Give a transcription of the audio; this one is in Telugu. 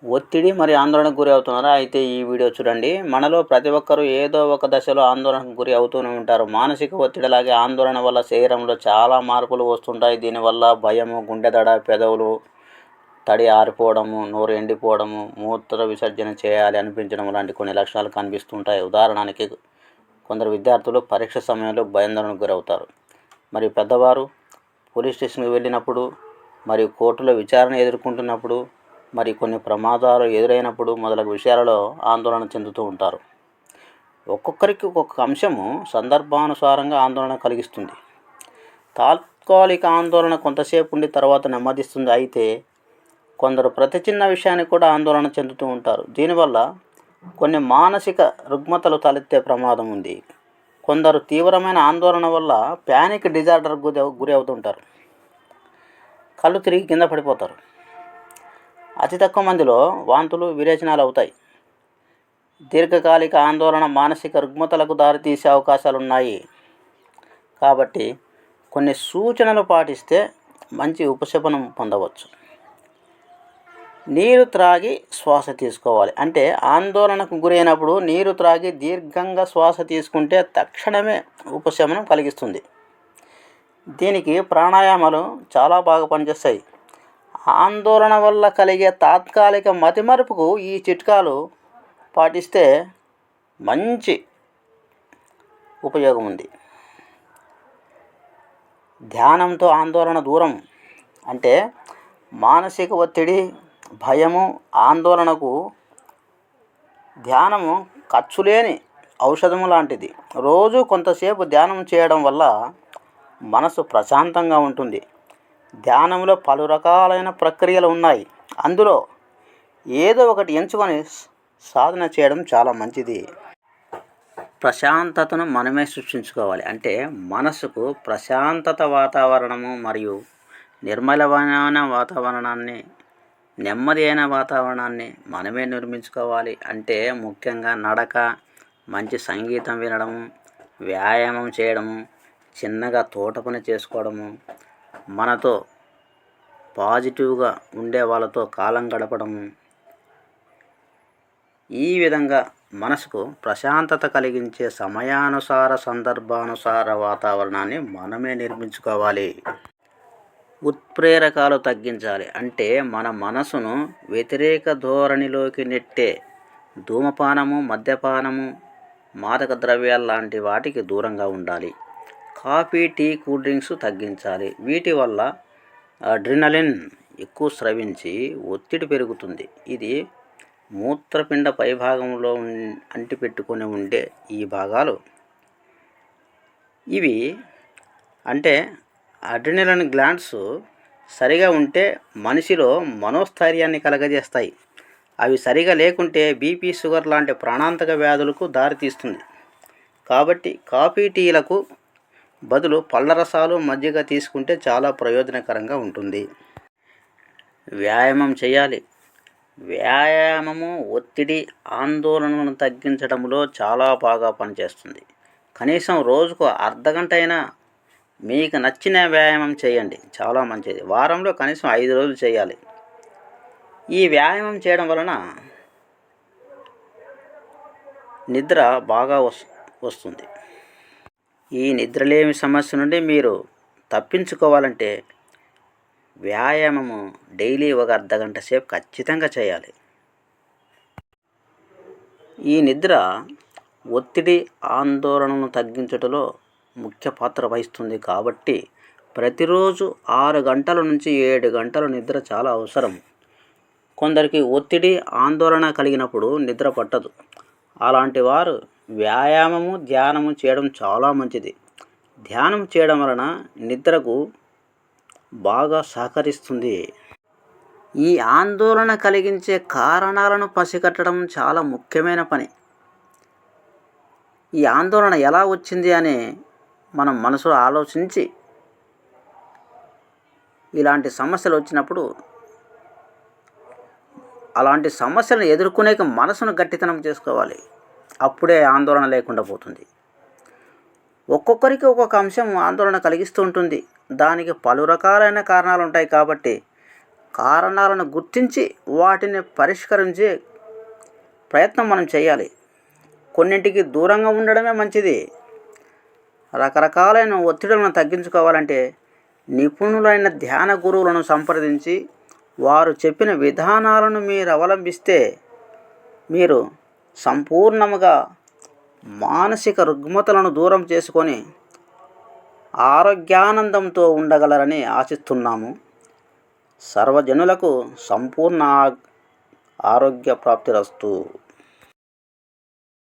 ఒత్తిడి మరియు ఆందోళనకు గురి అవుతున్నారా? అయితే ఈ వీడియో చూడండి. మనలో ప్రతి ఒక్కరూ ఏదో ఒక దశలో ఆందోళనకు గురి అవుతూనే ఉంటారు. మానసిక ఒత్తిడి అలాగే ఆందోళన వల్ల శరీరంలో చాలా మార్పులు వస్తుంటాయి. దీనివల్ల భయము, గుండె దడ, పెదవులు తడి ఆరిపోవడము, నోరు ఎండిపోవడము, మూత్ర విసర్జన చేయాలి అనిపించడం లాంటి కొన్ని లక్షణాలు కనిపిస్తుంటాయి. ఉదాహరణకి కొందరు విద్యార్థులు పరీక్ష సమయంలో భయాందోళనకు గురవుతారు. మరియు పెద్దవారు పోలీస్ స్టేషన్కి వెళ్ళినప్పుడు మరియు కోర్టులో విచారణ ఎదుర్కొంటున్నప్పుడు మరి కొన్ని ప్రమాదాలు ఎదురైనప్పుడు మొదలగు విషయాలలో ఆందోళన చెందుతూ ఉంటారు. ఒక్కొక్కరికి ఒక్కొక్క అంశము సందర్భానుసారంగా ఆందోళన కలిగిస్తుంది. తాత్కాలిక ఆందోళన కొంతసేపు ఉండి తర్వాత నెమ్మదిస్తుంది. అయితే కొందరు ప్రతి చిన్న విషయానికి కూడా ఆందోళన చెందుతూ ఉంటారు. దీనివల్ల కొన్ని మానసిక రుగ్మతలు తలెత్తే ప్రమాదం ఉంది. కొందరు తీవ్రమైన ఆందోళన వల్ల ప్యానిక్ డిజార్డర్కు గురి అవుతుంటారు. కళ్ళు తిరిగి కింద పడిపోతారు. అతి తక్కువ మందిలో వాంతులు, విరేచనాలు అవుతాయి. దీర్ఘకాలిక ఆందోళన మానసిక రుగ్మతలకు దారితీసే అవకాశాలున్నాయి. కాబట్టి కొన్ని సూచనలు పాటిస్తే మంచి ఉపశమనం పొందవచ్చు. నీరు త్రాగి శ్వాస తీసుకోవాలి. అంటే ఆందోళనకు గురైనప్పుడు నీరు త్రాగి దీర్ఘంగా శ్వాస తీసుకుంటే తక్షణమే ఉపశమనం కలిగిస్తుంది. దీనికి ప్రాణాయామాలు చాలా బాగా పనిచేస్తాయి. ఆందోళన వల్ల కలిగే తాత్కాలిక మతిమరుపుకు ఈ చిట్కాలు పాటిస్తే మంచి ఉపయోగం ఉంది. ధ్యానంతో ఆందోళన దూరం. అంటే మానసిక ఒత్తిడి, భయము, ఆందోళనకు ధ్యానము ఖర్చులేని ఔషధము లాంటిది. రోజు కొంతసేపు ధ్యానం చేయడం వల్ల మనసు ప్రశాంతంగా ఉంటుంది. ధ్యానంలో పలు రకాలైన ప్రక్రియలు ఉన్నాయి. అందులో ఏదో ఒకటి ఎంచుకొని సాధన చేయడం చాలా మంచిది. ప్రశాంతతను మనమే సృష్టించుకోవాలి. అంటే మనసుకు ప్రశాంతత వాతావరణము మరియు నిర్మలమైన వాతావరణాన్ని, నెమ్మది అయిన వాతావరణాన్ని మనమే నిర్మించుకోవాలి. అంటే ముఖ్యంగా నడక, మంచి సంగీతం వినడము, వ్యాయామం చేయడము, చిన్నగా తోట పని చేసుకోవడము, మనతో పాజిటివ్గా ఉండే వాళ్ళతో కాలం గడపడము, ఈ విధంగా మనసుకు ప్రశాంతత కలిగించే సమయానుసార, సందర్భానుసార వాతావరణాన్ని మనమే నిర్మించుకోవాలి. ఉత్ప్రేరకాలు తగ్గించాలి. అంటే మన మనసును వ్యతిరేక ధోరణిలోకి నెట్టే ధూమపానము, మద్యపానము, మాదక ద్రవ్యాలు లాంటి వాటికి దూరంగా ఉండాలి. కాఫీ, టీ, కూల్ డ్రింక్స్ తగ్గించాలి. వీటి వల్ల అడ్రినలిన్ ఎక్కువ స్రవించి ఒత్తిడి పెరుగుతుంది. ఇది మూత్రపిండ పైభాగంలో అంటిపెట్టుకొని ఉండే ఈ భాగాలు ఇవి అంటే అడ్రినలిన్ గ్లాండ్స్ సరిగా ఉంటే మనిషిలో మనోస్థైర్యాన్ని కలగజేస్తాయి. అవి సరిగా లేకుంటే బీపీ, షుగర్ లాంటి ప్రాణాంతక వ్యాధులకు దారితీస్తుంది. కాబట్టి కాఫీ, టీలకు బదులు పళ్ళ రసాలు, మజ్జిగ తీసుకుంటే చాలా ప్రయోజనకరంగా ఉంటుంది. వ్యాయామం చేయాలి. వ్యాయామము ఒత్తిడి, ఆందోళనను తగ్గించడంలో చాలా బాగా పనిచేస్తుంది. కనీసం రోజుకు అర్ధగంట అయినా మీకు నచ్చిన వ్యాయామం చేయండి, చాలా మంచిది. వారంలో కనీసం 5 రోజులు చేయాలి. ఈ వ్యాయామం చేయడం వలన నిద్ర బాగా వస్తుంది. ఈ నిద్రలేమి సమస్య నుండి మీరు తప్పించుకోవాలంటే వ్యాయామము డైలీ ఒక అర్ధగంట సేపు ఖచ్చితంగా చేయాలి. ఈ నిద్ర ఒత్తిడి, ఆందోళనను తగ్గించడంలో ముఖ్య పాత్ర వహిస్తుంది. కాబట్టి ప్రతిరోజు 6 గంటల నుంచి 7 గంటల నిద్ర చాలా అవసరం. కొందరికి ఒత్తిడి, ఆందోళన కలిగినప్పుడు నిద్ర పట్టదు. అలాంటి వారు వ్యాయామము, ధ్యానము చేయడం చాలా మంచిది. ధ్యానం చేయడం వలన నిద్రకు బాగా సహకరిస్తుంది. ఈ ఆందోళన కలిగించే కారణాలను పసిగట్టడం చాలా ముఖ్యమైన పని. ఈ ఆందోళన ఎలా వచ్చింది అని మనం మనసులో ఆలోచించి ఇలాంటి సమస్యలు వచ్చినప్పుడు అలాంటి సమస్యలను ఎదుర్కొనే మనసును గట్టితనం చేసుకోవాలి. అప్పుడే ఆందోళన లేకుండా పోతుంది. ఒక్కొక్కరికి ఒక్కొక్క అంశం ఆందోళన కలిగిస్తూ ఉంటుంది. దానికి పలు రకాలైన కారణాలు ఉంటాయి. కాబట్టి కారణాలను గుర్తించి వాటిని పరిష్కరించే ప్రయత్నం మనం చేయాలి. కొన్నింటికి దూరంగా ఉండడమే మంచిది. రకరకాలైన ఒత్తిడులను తగ్గించుకోవాలంటే నిపుణులైన ధ్యాన గురువులను సంప్రదించి వారు చెప్పిన విధానాలను మీరు అవలంబిస్తే మీరు సంపూర్ణముగా మానసిక రుగ్మతలను దూరం చేసుకొని ఆరోగ్యానందంతో ఉండగలరని ఆశిస్తున్నాము. సర్వజనులకు సంపూర్ణ ఆరోగ్య ప్రాప్తిరస్తు.